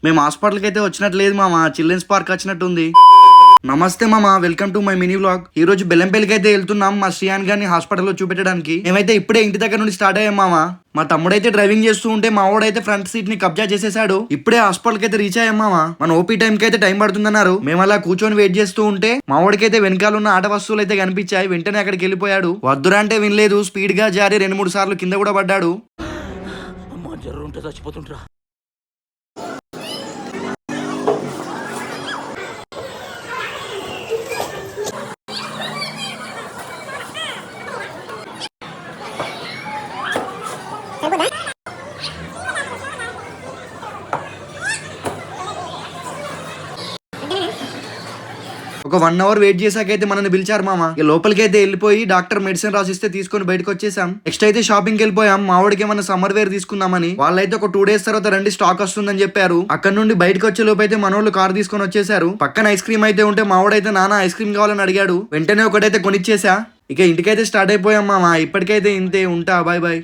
మేము హాస్పిటల్కి అయితే వచ్చినట్టు లేదు మామ, చిల్డ్రన్స్ పార్క్ వచ్చినట్టుంది. నమస్తే మామ, welcome to my mini vlog. ఈ రోజు బెల్లంపల్లికి అయితే వెళ్తున్నాం మా శ్రీయాన్ గారిని హాస్పిటల్లో చూపెట్టడానికి. మేమైతే ఇప్పుడే ఇంటి దగ్గర నుండి స్టార్ట్ అయ్యాం మామ. మా తమ్ముడైతే డ్రైవింగ్ చేస్తూ ఉంటే మా వాడైతే ఫ్రంట్ సీట్ ని కబ్జా చేసేసాడు. ఇప్పుడే హాస్పిటల్కి అయితే రీచ్ అయ్యాం మామ. మన ఓపీ టైం కి అయితే టైం పడుతుందన్నారు. మేము అలా కూర్చొని వెయిట్ చేస్తూ ఉంటే మా వాడికైతే వెనకాల ఉన్న ఆట వస్తువులు అయితే కనిపించాయి. వెంటనే అక్కడికి వెళ్ళిపోయాడు. వద్దురా అంటే వినలేదు, స్పీడ్ గా జారి 2-3 సార్లు కింద కూడా పడ్డాడు. చచ్చిపోతుంటరా. ఒక 1 అవర్ వెయిట్ చేసాకైతే మనల్ని పిలిచారు మామ. లోపలికి అయితే వెళ్ళిపోయి డాక్టర్ మెడిసిన్ రాసిస్తే తీసుకొని బయటకు వచ్చేసాం. నెక్స్ట్ అయితే షాపింగ్ వెళ్ళిపోయాం. మా వాడికి ఏమన్నా సమ్మర్ వేర్ తీసుకుందామని. వాళ్ళైతే ఒక 2 డేస్ తర్వాత రండి స్టాక్ వస్తుందని చెప్పారు. అక్కడ నుండి బయటకు వచ్చే లోపు అయితే మనోళ్ళు కార్ తీసుకొని వచ్చేసారు. పక్కన ఐస్ క్రీమ్ అయితే ఉంటే మా వాడైతే నాన్న ఐస్ క్రీమ్ కావాలని అడిగాడు. వెంటనే ఒకటైతే కొనిచ్చేసా. ఇక ఇంటికైతే స్టార్ట్ అయిపోయాం మామ. ఇప్పటికైతే ఇంతే, ఉంటా, బాయ్ బాయ్.